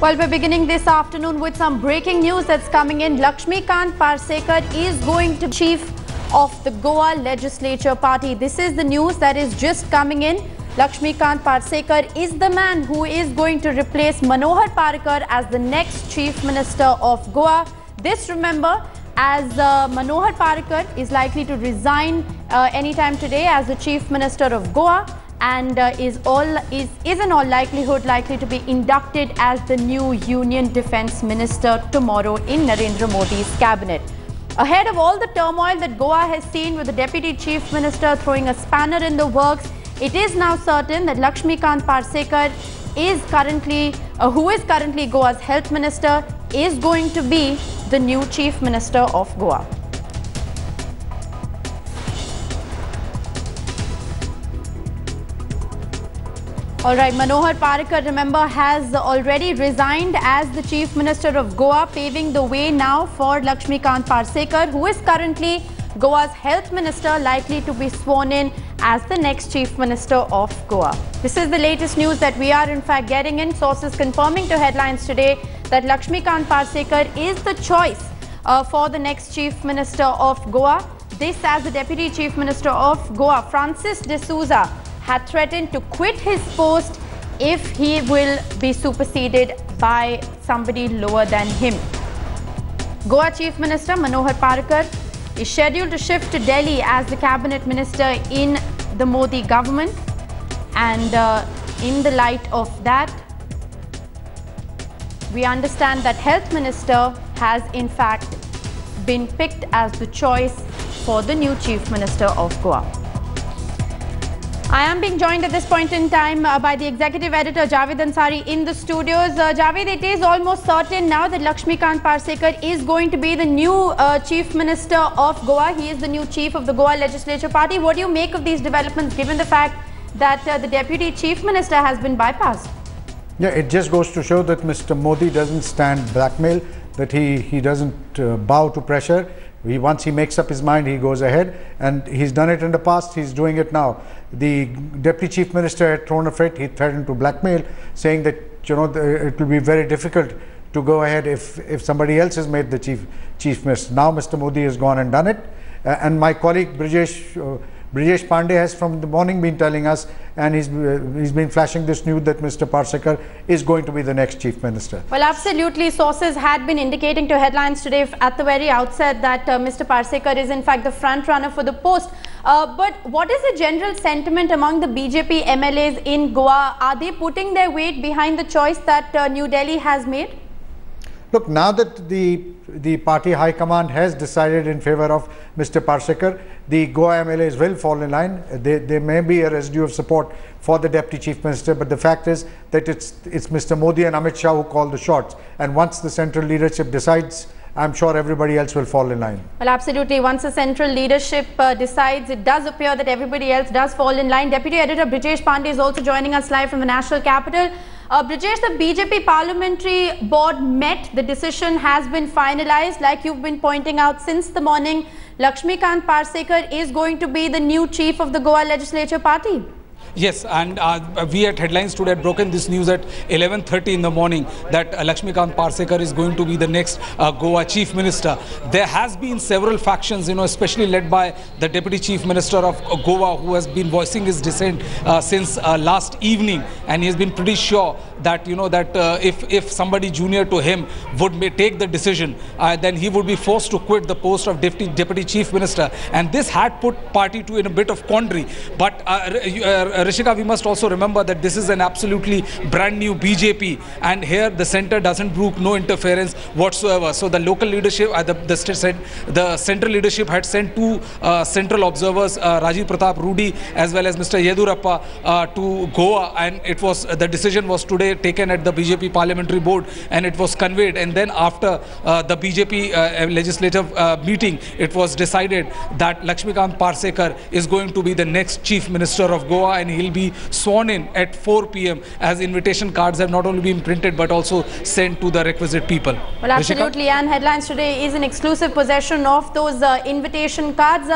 Well, we're beginning this afternoon with some breaking news that's coming in. Laxmikant Parsekar is going to be Chief of the Goa Legislature Party. This is the news that is just coming in. Laxmikant Parsekar is the man who is going to replace Manohar Parrikar as the next Chief Minister of Goa. This, remember, as Manohar Parrikar is likely to resign anytime today as the Chief Minister of Goa, and is in all likelihood likely to be inducted as the new Union Defence Minister tomorrow in Narendra Modi's cabinet. Ahead of all the turmoil that Goa has seen with the Deputy Chief Minister throwing a spanner in the works, it is now certain that Laxmikant Parsekar is currently, who is currently Goa's Health Minister, is going to be the new Chief Minister of Goa. Alright, Manohar Parrikar, remember, has already resigned as the Chief Minister of Goa, paving the way now for Laxmikant Parsekar, who is currently Goa's Health Minister, likely to be sworn in as the next Chief Minister of Goa. This is the latest news that we are in fact getting in. Sources confirming to Headlines today that Laxmikant Parsekar is the choice for the next Chief Minister of Goa. This as the Deputy Chief Minister of Goa, Francis D'Souza, had threatened to quit his post if he will be superseded by somebody lower than him. Goa Chief Minister Manohar Parrikar is scheduled to shift to Delhi as the Cabinet Minister in the Modi government, and in the light of that, we understand that Health Minister has in fact been picked as the choice for the new Chief Minister of Goa. I am being joined at this point in time by the Executive Editor Javed Ansari in the studios. Javed, it is almost certain now that Laxmikant Parsekar is going to be the new Chief Minister of Goa. He is the new Chief of the Goa Legislature Party. What do you make of these developments, given the fact that the Deputy Chief Minister has been bypassed? Yeah, it just goes to show that Mr. Modi doesn't stand blackmail, that he doesn't bow to pressure. Once he makes up his mind, he goes ahead, and he's done it in the past, he's doing it now. The Deputy Chief Minister had thrown a fit, he threatened to blackmail, saying that, you know, it will be very difficult to go ahead if somebody else is made the Chief Minister. Now Mr. Modi has gone and done it, and my colleague Brijesh Pandey has from the morning been telling us, and he's been flashing this news that Mr. Parsekar is going to be the next Chief Minister. Well, absolutely. Sources had been indicating to Headlines today at the very outset that Mr. Parsekar is in fact the front runner for the post. But what is the general sentiment among the BJP MLAs in Goa? Are they putting their weight behind the choice that New Delhi has made? Look, now that the party high command has decided in favor of Mr. Parsekar, the Goa MLAs will fall in line. There may be a residue of support for the Deputy Chief Minister, but the fact is that it's Mr. Modi and Amit Shah who call the shots. And once the central leadership decides, I'm sure everybody else will fall in line. Well, absolutely. Once the central leadership decides, it does appear that everybody else does fall in line. Deputy Editor Brijesh Pandey is also joining us live from the national capital. Brijesh, the BJP Parliamentary Board met. The decision has been finalized. Like you've been pointing out since the morning, Laxmikant Parsekar is going to be the new Chief of the Goa Legislature Party. Yes, and we at Headlines today had broken this news at 11:30 in the morning that Laxmikant Parsekar is going to be the next Goa Chief Minister. There has been several factions, especially led by the Deputy Chief Minister of Goa, who has been voicing his dissent since last evening, and he has been pretty sure that if somebody junior to him would take the decision, then he would be forced to quit the post of Deputy Chief Minister, and this had put party in a bit of quandary. But Rishika, we must also remember that this is an absolutely brand new BJP, and here the centre doesn't brook no interference whatsoever. So the local leadership, the central leadership had sent two central observers, Rajiv Pratap Rudy as well as Mr. Yedurappa, to Goa, and the decision was today taken at the BJP Parliamentary Board, and it was conveyed. And then after the BJP legislative meeting, it was decided that Laxmikant Parsekar is going to be the next Chief Minister of Goa, and he'll be sworn in at 4 p.m. as invitation cards have not only been printed but also sent to the requisite people. Well, absolutely. Rishika? And Headlines today is in exclusive possession of those invitation cards.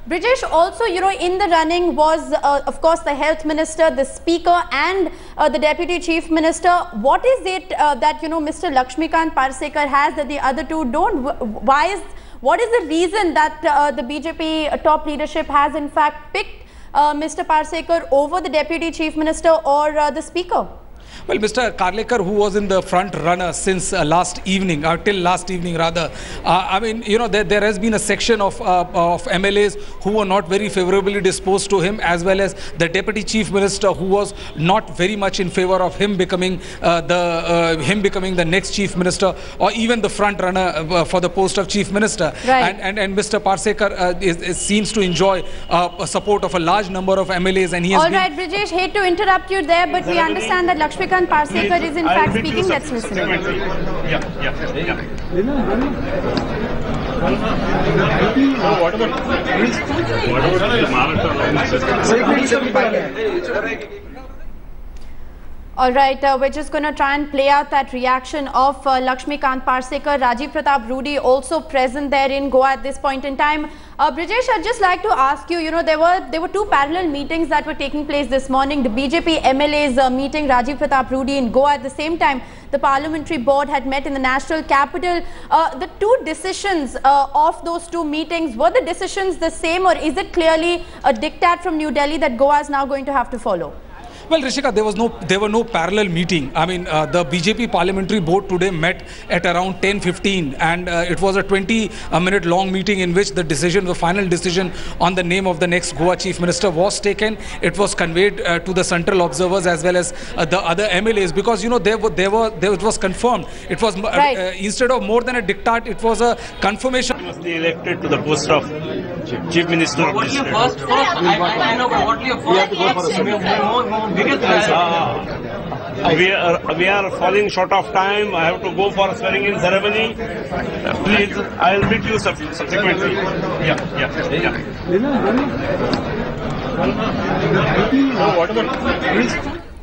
Brijesh, also, in the running was, of course, the Health Minister, the Speaker and the Deputy Chief Minister. What is it that, Mr. Laxmikant Parsekar has that the other two don't? What is the reason that the BJP top leadership has in fact picked Mr. Parsekar over the Deputy Chief Minister or the Speaker? Well, Mr. Parrikar, who was in the front runner since last evening, till last evening rather, I mean, there has been a section of MLAs who were not very favorably disposed to him, as well as the Deputy Chief Minister, who was not very much in favor of him becoming the next Chief Minister, or even the front runner for the post of Chief Minister. Right. And Mr. Parsekar seems to enjoy support of a large number of MLAs, and he has All right, Brijesh, hate to interrupt you there, but we understand that Laxmikant Parsekar is in fact speaking. Let's listen. What about All right, we're just going to try and play out that reaction of Laxmikant Parsekar. Rajiv Pratap Rudy also present there in Goa at this point in time. Brijesh, I'd just like to ask you, there were two parallel meetings that were taking place this morning. The BJP MLAs meeting Rajiv Pratap Rudy in Goa. At the same time, the parliamentary board had met in the national capital. The two decisions of those two meetings, were the decisions the same, or is it clearly a diktat from New Delhi that Goa is now going to have to follow? Well, Rishika, there were no parallel meeting. I mean, the BJP parliamentary board today met at around 10:15, and it was a 20-minute long meeting in which the final decision on the name of the next Goa Chief Minister was taken. It was conveyed to the central observers as well as the other MLAs, because it was confirmed. It was instead of more than a diktat, it was a confirmation. He must be elected to the post of Chief Minister of the state. We are falling short of time. I have to go for a swearing-in ceremony. Please, I will meet you subsequently.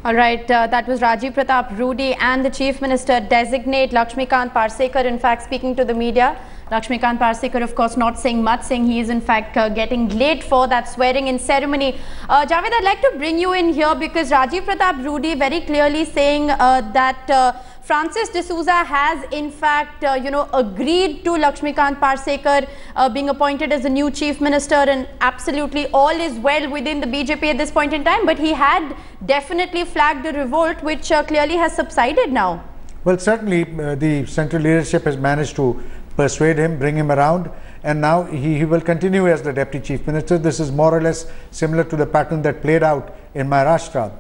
All right, that was Rajiv Pratap Rudy and the Chief Minister designate Laxmikant Parsekar, in fact, speaking to the media. Laxmikant Parsekar, of course, not saying much, saying he is in fact getting late for that swearing-in ceremony. Javed, I'd like to bring you in here because Rajiv Pratap Rudy very clearly saying that Francis D'Souza has in fact, agreed to Laxmikant Parsekar being appointed as the new Chief Minister, and absolutely all is well within the BJP at this point in time. But he had definitely flagged a revolt, which clearly has subsided now. Well, certainly the central leadership has managed to persuade him, bring him around, and now he will continue as the Deputy Chief Minister. This is more or less similar to the pattern that played out in Maharashtra.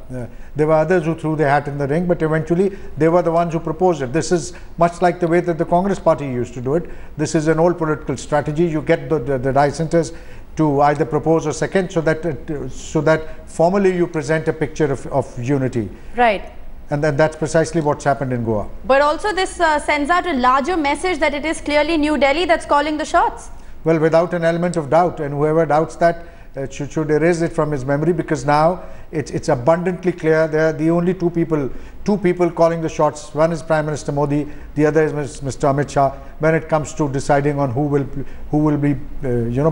There were others who threw their hat in the ring, but eventually they were the ones who proposed it. This is much like the way that the Congress party used to do it. This is an old political strategy. You get the dissenters to either propose or second, so that formally you present a picture of unity. Right. And that's precisely what's happened in Goa. But also this sends out a larger message that it is clearly New Delhi that's calling the shots. Well, without an element of doubt, and whoever doubts that should erase it from his memory, because now it's abundantly clear. There are the only two people calling the shots. One is Prime Minister Modi, the other is Mr. Amit Shah, when it comes to deciding on who will be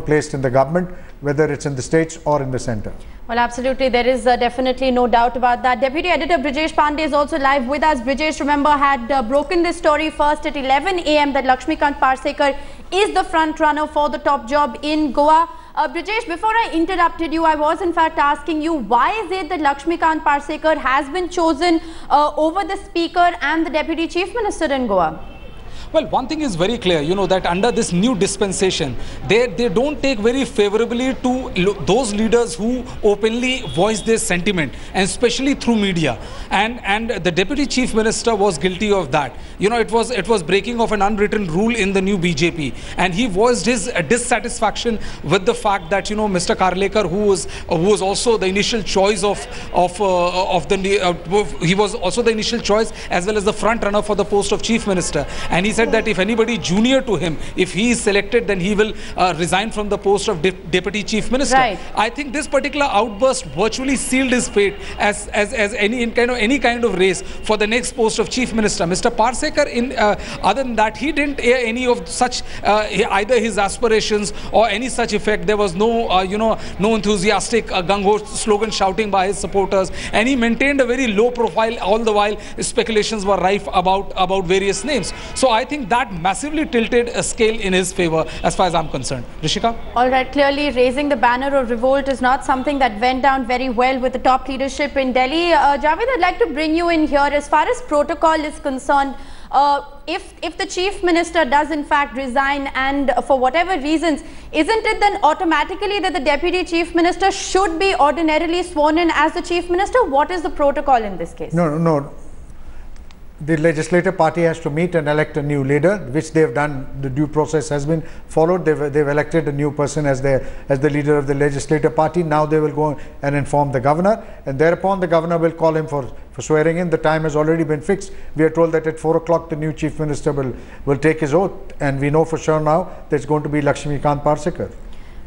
placed in the government, whether it's in the states or in the centre. Well, absolutely. There is definitely no doubt about that. Deputy Editor Brijesh Pandey is also live with us. Brijesh, remember, had broken this story first at 11 a.m. that Laxmikant Parsekar is the front runner for the top job in Goa. Brijesh, before I interrupted you, I was in fact asking you, why is it that Laxmikant Parsekar has been chosen over the Speaker and the Deputy Chief Minister in Goa? Well, one thing is very clear, that under this new dispensation, they don't take very favorably to those leaders who openly voice their sentiment, and especially through media. And the Deputy Chief Minister was guilty of that. It was breaking of an unwritten rule in the new BJP, and he voiced his dissatisfaction with the fact that Mr. Parrikar, who was also the initial choice he was also the initial choice as well as the front runner for the post of Chief Minister, and he said that if anybody junior to him, if he is selected, then he will resign from the post of Deputy Chief Minister. Right. I think this particular outburst virtually sealed his fate as any kind of race for the next post of Chief Minister. Mr. Parsekar, other than that, he didn't air any of such either his aspirations or any such effect. There was no no enthusiastic gung-ho slogan shouting by his supporters, and he maintained a very low profile all the while speculations were rife about various names. So I think that massively tilted a scale in his favor as far as I'm concerned. Rishika? All right, clearly raising the banner of revolt is not something that went down very well with the top leadership in Delhi. Javed, I'd like to bring you in here. As far as protocol is concerned, if the Chief Minister does in fact resign, and for whatever reasons, isn't it then automatically that the Deputy Chief Minister should be ordinarily sworn in as the Chief Minister? What is the protocol in this case? No. The legislative party has to meet and elect a new leader, which they have done. The due process has been followed. They've elected a new person as the leader of the legislative party. Now they will go and inform the governor, and thereupon the governor will call him for swearing in. The time has already been fixed. We are told that at 4 o'clock the new Chief Minister will take his oath, and we know for sure now that it's going to be Laxmikant Parsekar.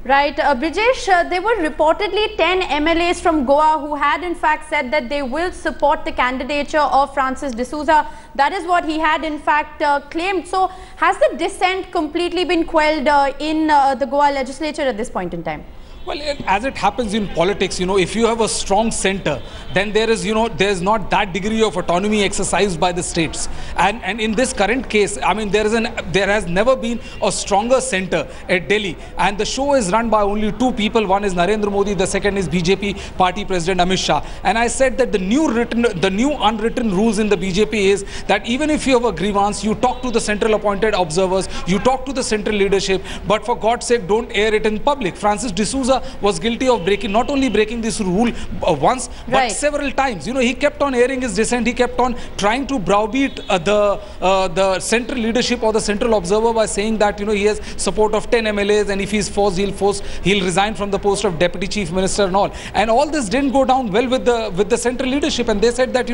Right. Brijesh, there were reportedly 10 MLAs from Goa who had in fact said that they will support the candidature of Francis D'Souza. That is what he had in fact claimed. So has the dissent completely been quelled in the Goa legislature at this point in time? Well, as it happens in politics, if you have a strong center, then there is, there's not that degree of autonomy exercised by the states. And in this current case, I mean, there has never been a stronger center at Delhi. And the show is run by only two people. One is Narendra Modi, the second is BJP party president Amit Shah. And I said that the new unwritten rules in the BJP is that even if you have a grievance, you talk to the central appointed observers, you talk to the central leadership, but for God's sake, don't air it in public. Francis D'Souza was guilty of not only breaking this rule once, but several times. He kept on airing his dissent. He kept on trying to browbeat the central leadership or the central observer by saying that he has support of 10 MLAs, and if he's forced, he'll resign from the post of Deputy Chief Minister and all. And all this didn't go down well with the central leadership, and they said that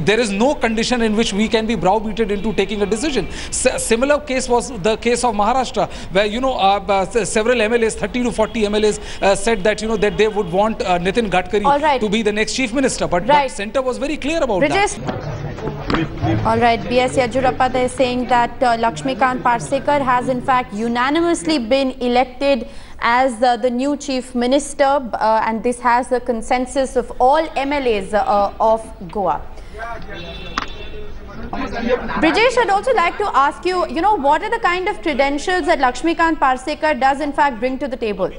there is no condition in which we can be browbeated into taking a decision. Similar case was the case of Maharashtra, where several MLAs, 30 to 40 MLAs, said that that they would want Nitin Gadkari to be the next Chief Minister, but Centre was very clear about that. All right, B.S. Yajurappa is saying that Laxmikant Parsekar has in fact unanimously been elected as the new Chief Minister, and this has the consensus of all MLAs of Goa. Brijesh, I'd also like to ask you, what are the kind of credentials that Laxmikant Parsekar does in fact bring to the table?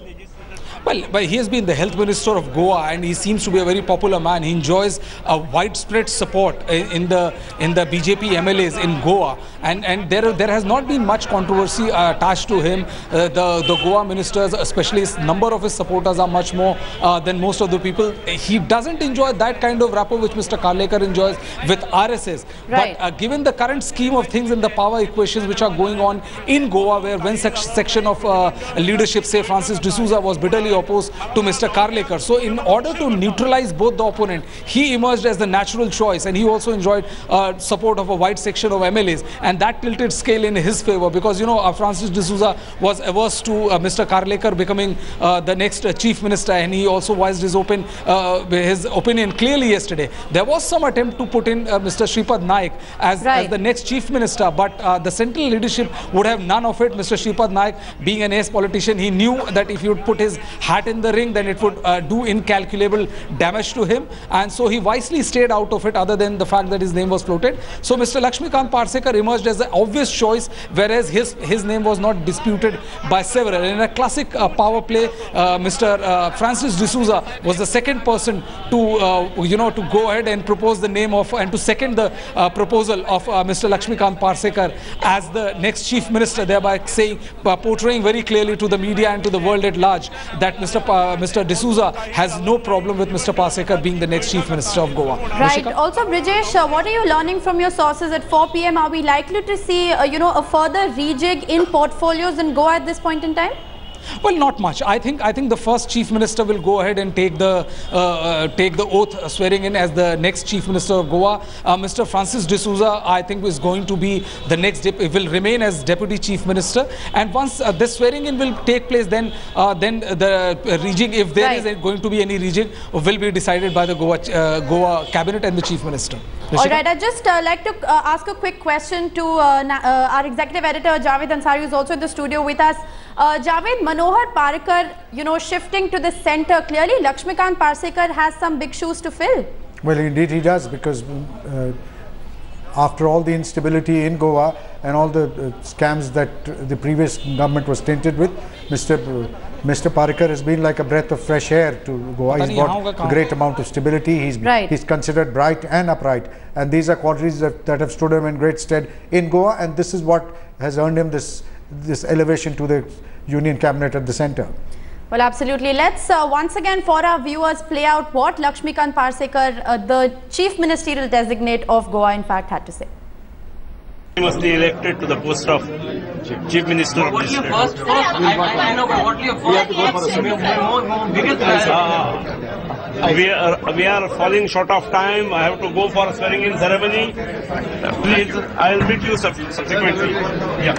Well, he has been the Health Minister of Goa, and he seems to be a very popular man. He enjoys a widespread support in the BJP MLAs in Goa, and there has not been much controversy attached to him. The Goa ministers, especially number of his supporters, are much more than most of the people. He doesn't enjoy that kind of rapport which Mr. Karlekar enjoys with RSS. Right. But given the current scheme of things and the power equations which are going on in Goa, where one section of leadership, say Francis D'Souza, was bitterly opposed to Mr. Karlekar. So in order to neutralize both the opponent, he emerged as the natural choice, and he also enjoyed support of a wide section of MLAs, and that tilted scale in his favor, because Francis D'Souza was averse to Mr. Karlekar becoming the next Chief Minister, and he also voiced his opinion clearly yesterday. There was some attempt to put in Mr. Shripad Naik as the next Chief Minister, but the central leadership would have none of it. Mr. Shripad Naik, being an ace politician, he knew that if he would put his hat in the ring, then it would do incalculable damage to him, and so he wisely stayed out of it, other than the fact that his name was floated. So Mr. Laxmikant Parsekar emerged as the obvious choice, whereas his name was not disputed by several. In a classic power play, Mr. Francis D'Souza was the second person to to go ahead and propose the name of, and to second the proposal of Mr. Laxmikant Parsekar as the next Chief Minister, thereby portraying very clearly to the media and to the world at large that Mr. D'Souza has no problem with Mr. Parsekar being the next Chief Minister of Goa. Right. Rishika? Also, Brijesh, what are you learning from your sources at 4 p.m? Are we likely to see, a further rejig in portfolios in Goa at this point in time? Well, not much. I think the first Chief Minister will go ahead and take the oath swearing in as the next Chief Minister of Goa. Mr. Francis D'Souza, I think, is going to be the next. Will remain as Deputy Chief Minister. And once this swearing in will take place, then the rejigging, if there is going to be any rejigging, will be decided by the Goa Cabinet and the Chief Minister. All right, I'd just like to ask a quick question to our Executive Editor, Javed Ansari, who is also in the studio with us. Javed, Manohar Parrikar, shifting to the centre, clearly Laxmikant Parsekar has some big shoes to fill. Well, indeed he does, because after all the instability in Goa and all the scams that the previous government was tainted with, Mr. Parrikar has been like a breath of fresh air to Goa. He's got a great amount of stability. He's considered bright and upright, and these are qualities that have stood him in great stead in Goa, and this is what has earned him this elevation to the Union Cabinet at the centre. Well, absolutely. Let's once again for our viewers play out what Laxmikant Parsekar, the Chief Ministerial Designate of Goa, in fact had to say. He must be elected to the post of Chief Minister of the state. I know, but what do you We are falling short of time. I have to go for a swearing-in ceremony. Please, I will meet you subsequently. Yeah.